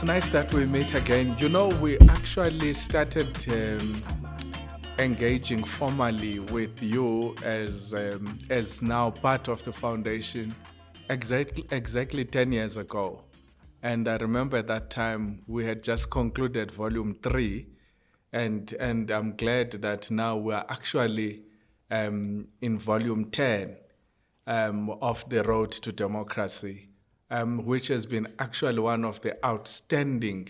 It's nice that we meet again. You know, we actually started engaging formally with you as now part of the foundation exactly 10 years ago. And I remember at that time we had just concluded volume 3, and I'm glad that now we're actually in volume 10 of the road to democracy, which has been actually one of the outstanding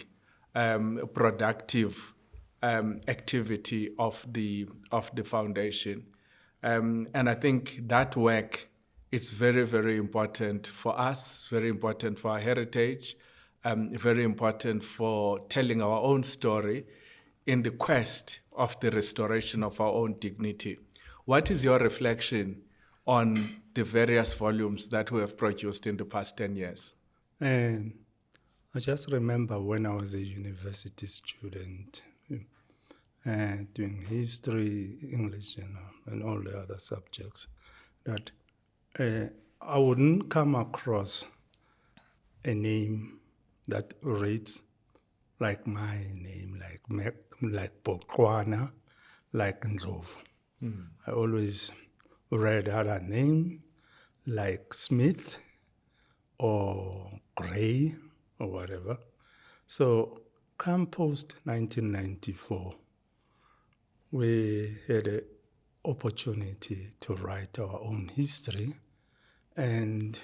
productive activity of the foundation. And I think that work is very, very important for us. It's very important for our heritage, very important for telling our own story in the quest of the restoration of our own dignity. What is your reflection on the various volumes that we have produced in the past 10 years? And I just remember when I was a university student, doing history, English, and all the other subjects, that I wouldn't come across a name that reads like my name, like Boqwana, like Ndlovu. I always read other name like Smith or Gray or whatever. So come post 1994, we had an opportunity to write our own history. And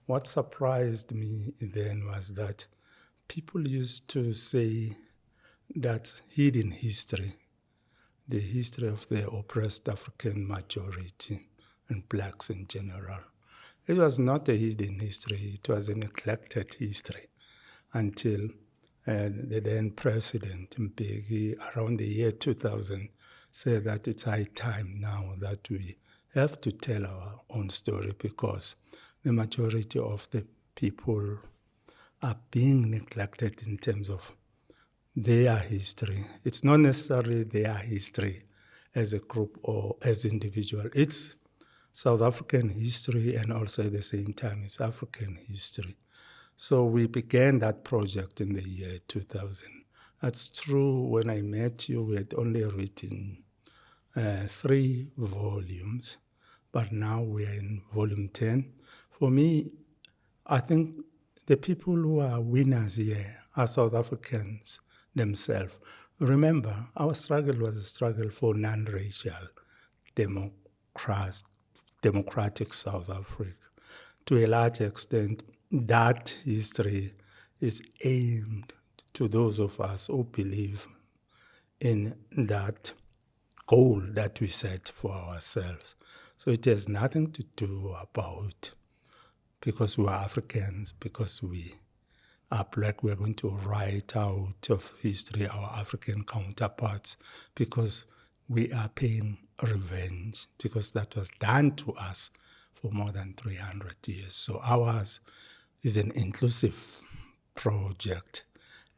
what surprised me then was that people used to say that's hidden history, the history of the oppressed African majority and blacks in general. It was not a hidden history, it was a neglected history until the then president, Mbeki, around the year 2000, said that it's high time now that we have to tell our own story because the majority of the people are being neglected in terms of their history. It's not necessarily their history as a group or as individual. It's South African history and also at the same time it's African history. So we began that project in the year 2000. That's true. When I met you, we had only written 3 volumes, but now we are in volume 10. For me, I think the people who are winners here are South Africans themselves. Remember, our struggle was a struggle for non-racial democratic South Africa. To a large extent, that history is aimed to those of us who believe in that goal that we set for ourselves. So it has nothing to do about because we are Africans, because we are black, we are going to write out of history our African counterparts because we are paying revenge, because that was done to us for more than 300 years. So ours is an inclusive project.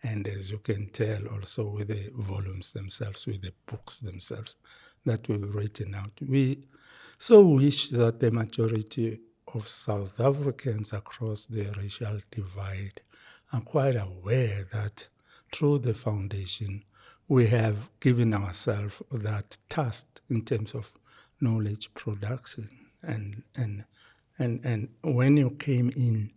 And as you can tell also with the volumes themselves, with the books themselves that we've written out, we so wish that the majority of South Africans across the racial divide are quite aware that through the foundation, we have given ourselves that task in terms of knowledge production. And when you came in,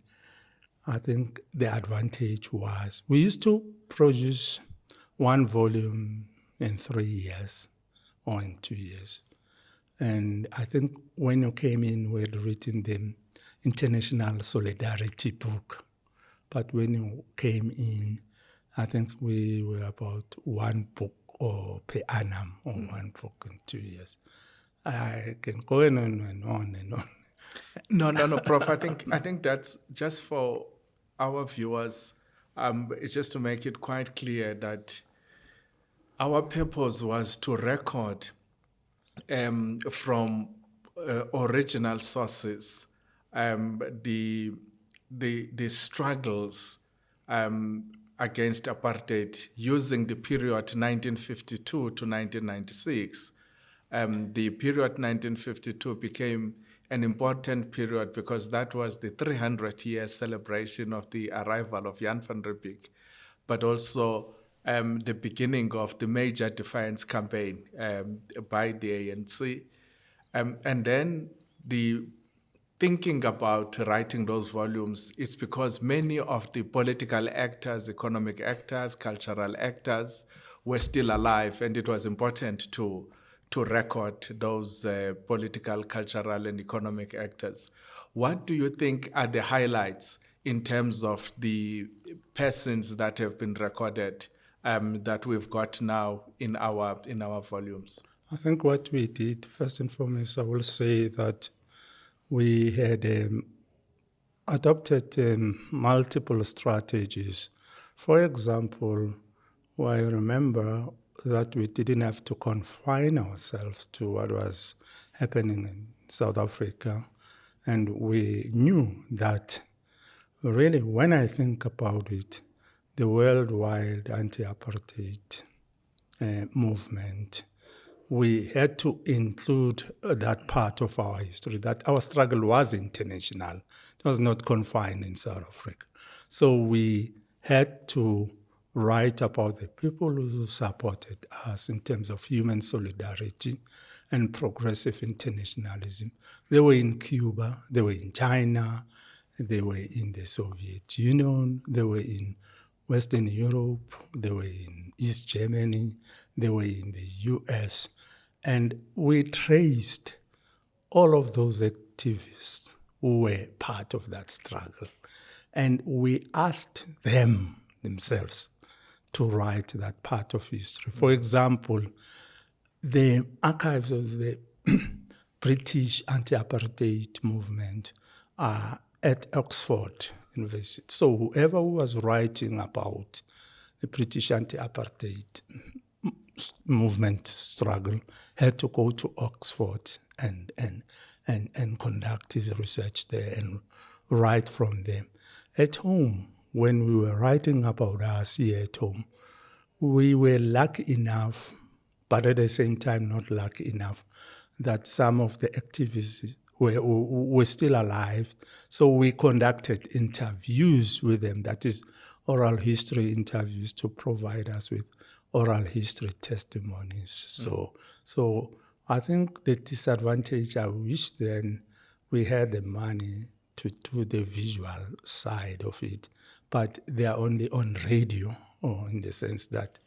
I think the advantage was we used to produce 1 volume in 3 years or in 2 years. And I think when you came in, we had written the International Solidarity book. But when you came in, I think we were about 1 book or per annum or 1 book in 2 years. I can go on and on and on. No, Prof. I think that's just for our viewers. It's just to make it quite clear that our purpose was to record from original sources the struggles against apartheid using the period 1952 to 1996. The period 1952 became an important period because that was the 300-year celebration of the arrival of Jan van Riebeeck. but also the beginning of the major defiance campaign by the ANC. And then the thinking about writing those volumes, it's because many of the political actors, economic actors, cultural actors were still alive, and it was important to record those political, cultural, and economic actors. What do you think are the highlights in terms of the persons that have been recorded that we've got now in our volumes? I think what we did, first and foremost, I will say that we had adopted multiple strategies. For example, I remember that we didn't have to confine ourselves to what was happening in South Africa. And we knew that really, when I think about it, the worldwide anti-apartheid movement, we had to include that part of our history, that our struggle was international. It was not confined in South Africa. So we had to write about the people who supported us in terms of human solidarity and progressive internationalism. They were in Cuba, they were in China, they were in the Soviet Union, they were in Western Europe, they were in East Germany, they were in the US. And we traced all of those activists who were part of that struggle. And we asked them themselves to write that part of history. For example, the archives of the British anti-apartheid movement are at Oxford University. So whoever was writing about the British anti-apartheid movement struggle had to go to Oxford and conduct his research there and write from them. At home, when we were writing about us here at home, we were lucky enough, but at the same time not lucky enough, that some of the activists were still alive. So we conducted interviews with them, that is oral history interviews, to provide us with oral history testimonies. So I think the disadvantage, I wish then we had the money to do the visual side of it, but they are only on radio, or in the sense that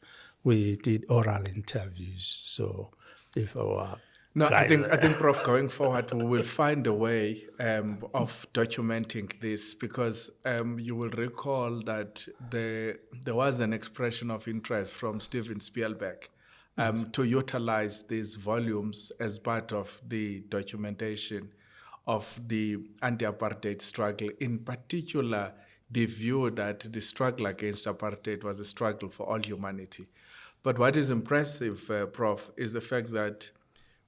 we did oral interviews. So if our No, I think, Prof, going forward, we will find a way of documenting this, because you will recall that there was an expression of interest from Steven Spielberg to utilize these volumes as part of the documentation of the anti-apartheid struggle, in particular the view that the struggle against apartheid was a struggle for all humanity. But what is impressive, Prof, is the fact that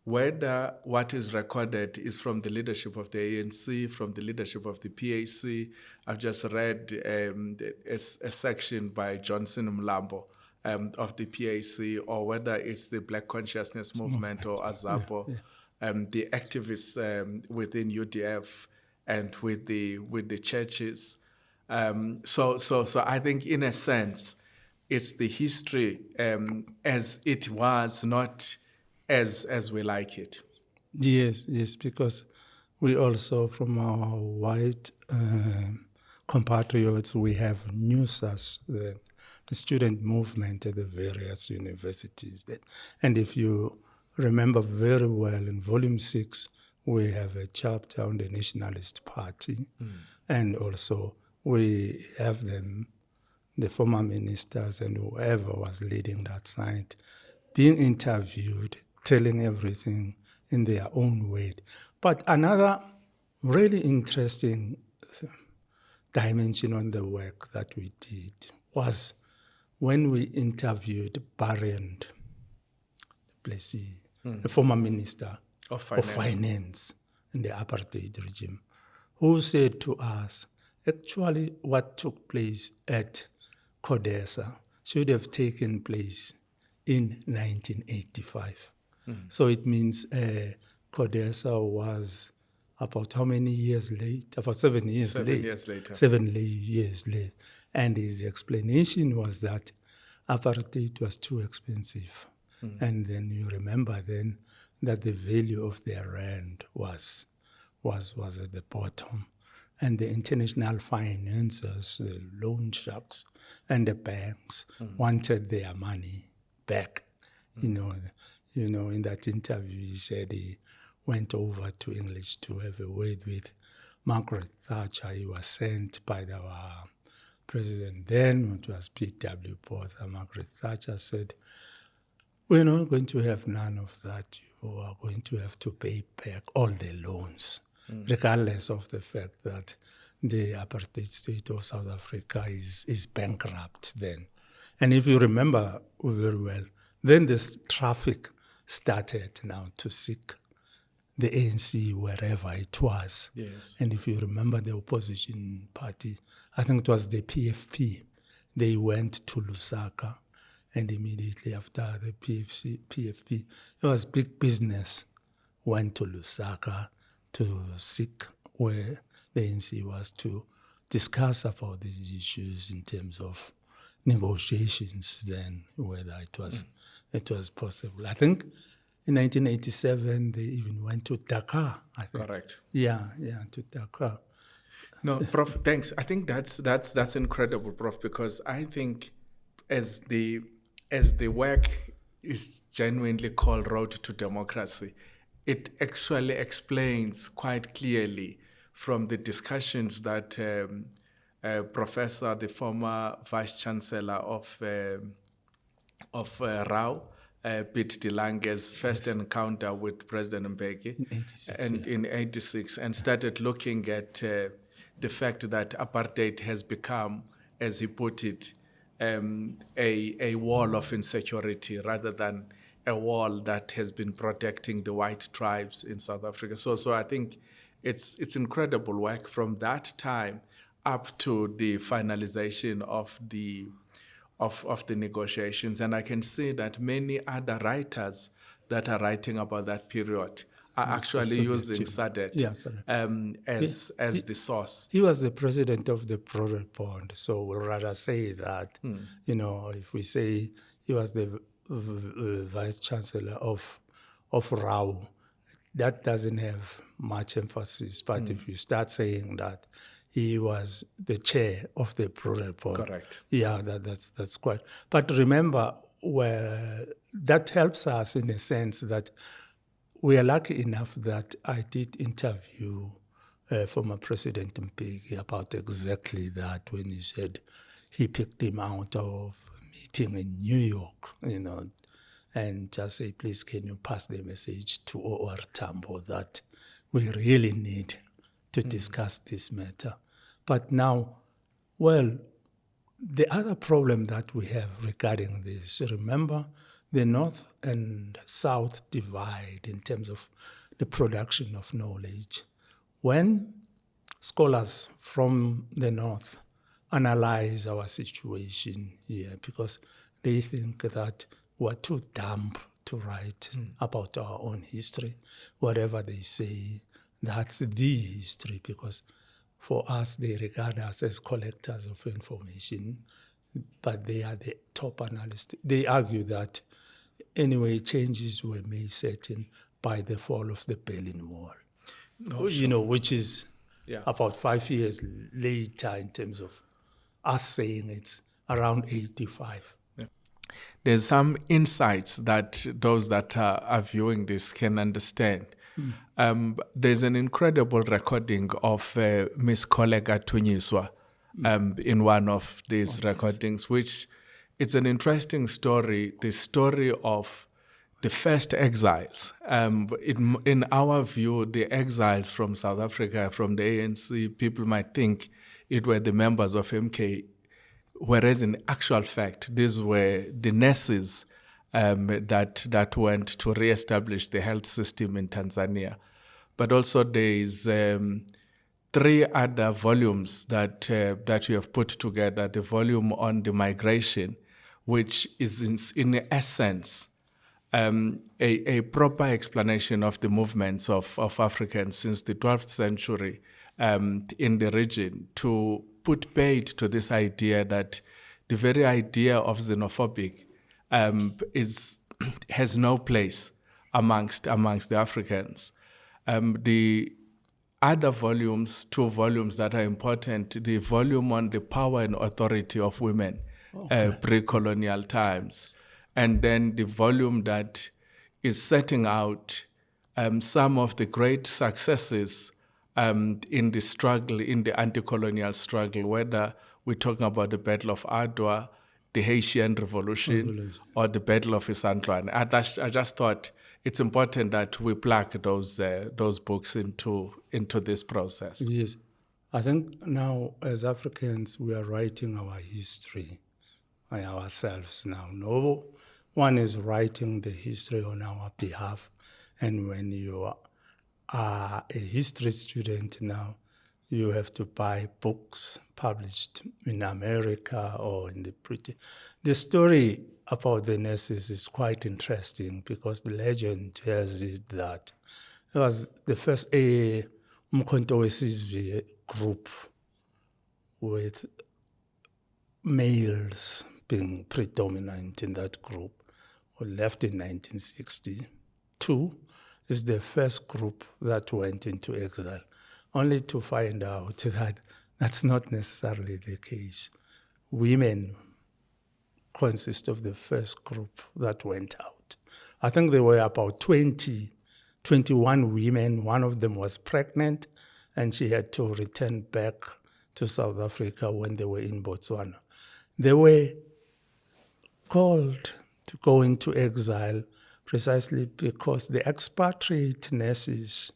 whether what is recorded is from the leadership of the ANC, from the leadership of the PAC. I've just read a section by Johnson Mlambo of the PAC, or whether it's the Black Consciousness Movement or AZAPO, the activists within UDF and with the churches. So I think, in a sense, it's the history as it was, not as we like it. Yes, because we also, from our white compatriots, we have NUSAS, the student movement at the various universities. And if you remember very well, in Volume 6, we have a chapter on the Nationalist Party. And also we have them, the former ministers and whoever was leading that side, being interviewed, telling everything in their own way. But another really interesting dimension on the work that we did was when we interviewed Barend du Plessis, the former minister of finance in the apartheid regime, who said to us, actually what took place at CODESA should have taken place in 1985. So it means CODESA was about how many years late? About 7 years late. 7 years later. 7 years late. And his explanation was that apartheid was too expensive. And then you remember then that the value of their rand was at the bottom. And the international financiers, the loan sharks, and the banks wanted their money back. You know, in that interview, he said he went over to English to have a word with Margaret Thatcher. He was sent by our president then, which was P.W. Botha. Margaret Thatcher said, "We're not going to have none of that. You are going to have to pay back all the loans, regardless of the fact that the apartheid state of South Africa is bankrupt then." And if you remember very well, then this traffic started now to seek the ANC wherever it was. Yes. And if you remember the opposition party, I think it was the PFP, they went to Lusaka, and immediately after the PFP, it was big business, went to Lusaka to seek where the ANC was to discuss about these issues in terms of negotiations then, whether it was possible. I think in 1987, they even went to Dakar, I think. Correct. Yeah, to Dakar. No, Prof, thanks. I think that's incredible, Prof, because I think as the work is genuinely called Road to Democracy, it actually explains quite clearly from the discussions that Professor, the former Vice Chancellor of Rao, Pete de Lange's first encounter with President Mbeki in 86, and started looking at the fact that apartheid has become, as he put it, a wall of insecurity rather than a wall that has been protecting the white tribes in South Africa. So I think it's incredible work from that time up to the finalization of the negotiations. And I can see that many other writers that are writing about that period are actually using SADC as the source. He was the president of the Project Bond, so we'll rather say that, if we say he was the vice chancellor of Rao, that doesn't have much emphasis. But if you start saying that he was the chair of the Project Bond, correct? Yeah, that's quite. But remember, that helps us in a sense that we are lucky enough that I did interview former President Mbeki about exactly that when he said he picked him out of a meeting in New York, and just say, please, can you pass the message to O.R. Thabo that we really need to discuss this matter. But now, the other problem that we have regarding this, remember, the North and South divide in terms of the production of knowledge. When scholars from the North analyze our situation here, because they think that we're too dumb to write about our own history, whatever they say, that's the history, because for us, they regard us as collectors of information, but they are the top analysts. They argue that anyway, changes were made certain by the fall of the Berlin Wall, which is about 5 years later in terms of us saying it's around 85. There's some insights that those that are viewing this can understand. There's an incredible recording of Miss Kollega Tunyiswa in one of these recordings, which it's an interesting story, the story of the first exiles. In our view, the exiles from South Africa, from the ANC, people might think it were the members of MK, whereas in actual fact, these were the nurses that went to reestablish the health system in Tanzania. But also there is 3 other volumes that you have put together, the volume on the migration, which is in essence a proper explanation of the movements of Africans since the 12th century in the region to put paid to this idea that the very idea of xenophobic has no place amongst the Africans. The other volumes, 2 volumes that are important, the volume on the power and authority of women, pre-colonial times, and then the volume that is setting out some of the great successes in the struggle, in the anti-colonial struggle, whether we're talking about the Battle of Adwa, the Haitian Revolution, or the Battle of Isandlwana. I just thought it's important that we plug those books into this process. Yes. I think now as Africans, we are writing our history by ourselves now. No one is writing the history on our behalf. And when you are a history student now, you have to buy books published in America or in the British. The story about the nurses is quite interesting because the legend tells it that it was the first Umkhonto weSizwe group with males being predominant in that group, who left in 1962. Is the first group that went into exile, only to find out that that's not necessarily the case. Women consist of the first group that went out. I think there were about 21 women. One of them was pregnant, and she had to return back to South Africa when they were in Botswana. They were called to go into exile precisely because the expatriate nurses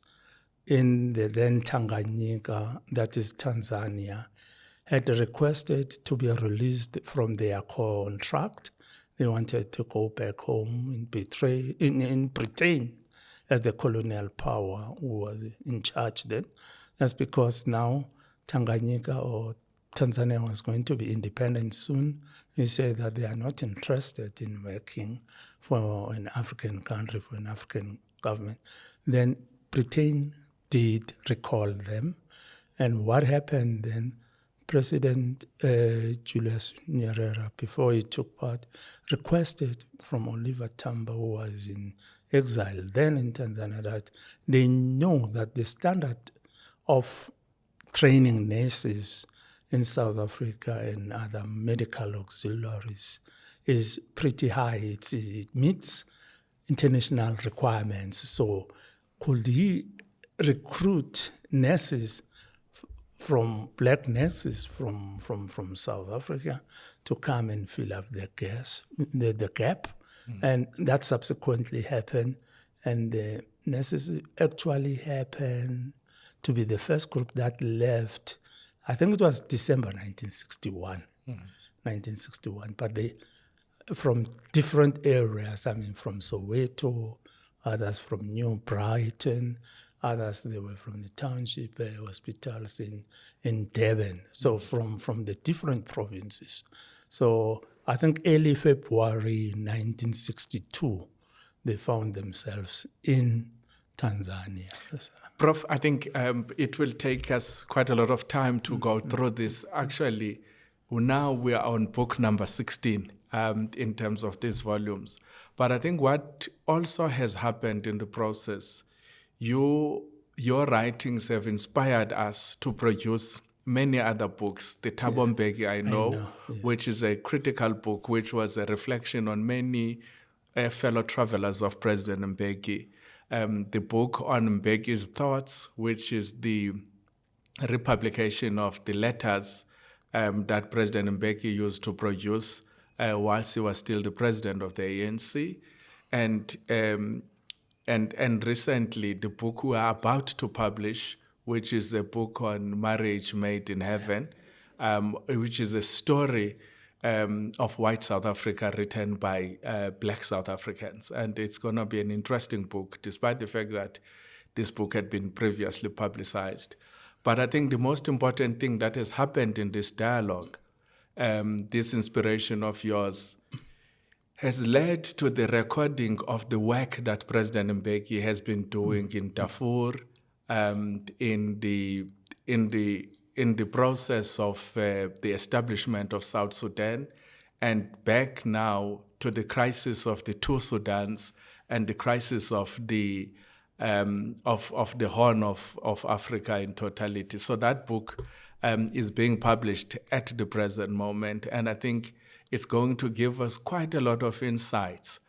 in the then Tanganyika, that is Tanzania, had requested to be released from their contract. They wanted to go back home in Britain as the colonial power who was in charge then. That's because now Tanganyika or Tanzania was going to be independent soon. They said that they are not interested in working for an African country, for an African government. Then Britain did recall them. And what happened then, President Julius Nyerere, before he took part, requested from Oliver Tambo, who was in exile then in Tanzania, that they know that the standard of training nurses in South Africa and other medical auxiliaries is pretty high. It meets international requirements. So could he recruit nurses black nurses from South Africa to come and fill up the gap? And that subsequently happened. And the nurses actually happened to be the first group that left. I think it was December 1961. 1961. But they from different areas, I mean, from Soweto, others from New Brighton, others, they were from the township hospitals in Durban, so from the different provinces. So I think early February 1962, they found themselves in Tanzania. Prof, I think it will take us quite a lot of time to go through this. Actually, now we are on book number 16 in terms of these volumes. But I think what also has happened in the process, your writings have inspired us to produce many other books. The Thabo Mbeki, I know yes. Which is a critical book, which was a reflection on many fellow travelers of President Mbeki. The book on Mbeki's thoughts, which is the republication of the letters that President Mbeki used to produce whilst he was still the president of the ANC. And recently, the book we are about to publish, which is a book on marriage made in heaven, which is a story of white South Africa written by black South Africans. And it's going to be an interesting book, despite the fact that this book had been previously publicized. But I think the most important thing that has happened in this dialogue, this inspiration of yours, has led to the recording of the work that President Mbeki has been doing in Darfur, in in the process of the establishment of South Sudan, and back now to the crisis of the two Sudans and the crisis of the Horn of Africa in totality. So that book is being published at the present moment, and I think it's going to give us quite a lot of insights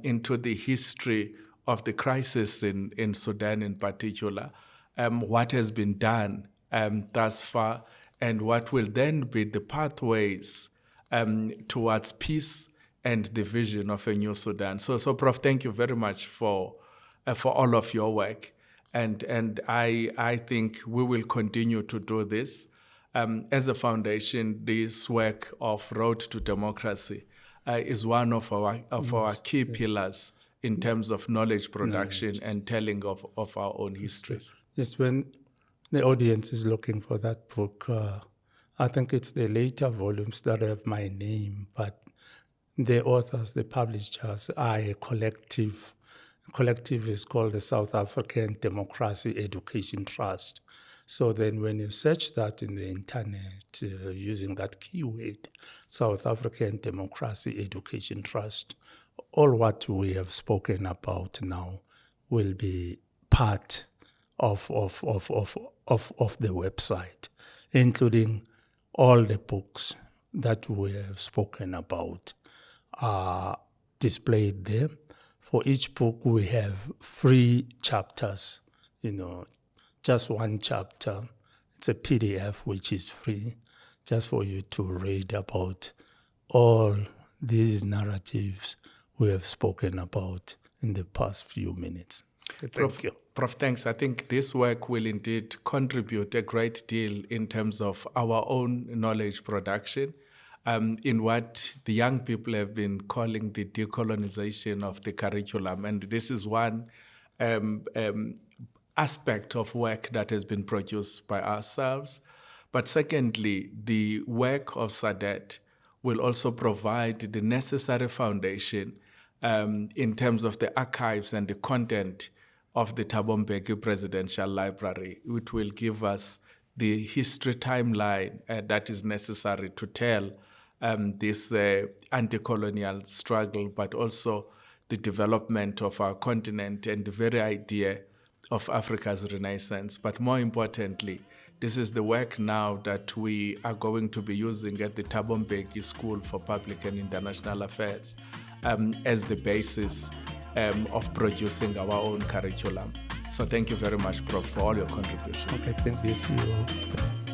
into the history of the crisis in Sudan in particular, what has been done thus far, and what will then be the pathways towards peace and the vision of a new Sudan. So Prof, thank you very much for all of your work, and I think we will continue to do this. As a foundation, this work of Road to Democracy is one of our key pillars in terms of knowledge production and telling of our own histories. Yes, when the audience is looking for that book, I think it's the later volumes that have my name, but the authors, the publishers, are a collective. The collective is called the South African Democracy Education Trust. So then when you search that in the internet using that keyword, South African Democracy Education Trust, all what we have spoken about now will be part of the website, including all the books that we have spoken about are displayed there. For each book, we have 3 chapters, just one chapter. It's a PDF, which is free, just for you to read about all these narratives we have spoken about in the past few minutes. Thank you. Prof, thanks. I think this work will indeed contribute a great deal in terms of our own knowledge production, in what the young people have been calling the decolonization of the curriculum. And this is one aspect of work that has been produced by ourselves. But secondly, the work of SADET will also provide the necessary foundation in terms of the archives and the content of the Thabo Mbeki Presidential Library, which will give us the history timeline that is necessary to tell this anti-colonial struggle, but also the development of our continent and the very idea of Africa's renaissance. But more importantly, this is the work now that we are going to be using at the Thabo Mbeki School for Public and International Affairs as the basis of producing our own curriculum. So thank you very much, Prof, for all your contribution. Okay, thank you. See you.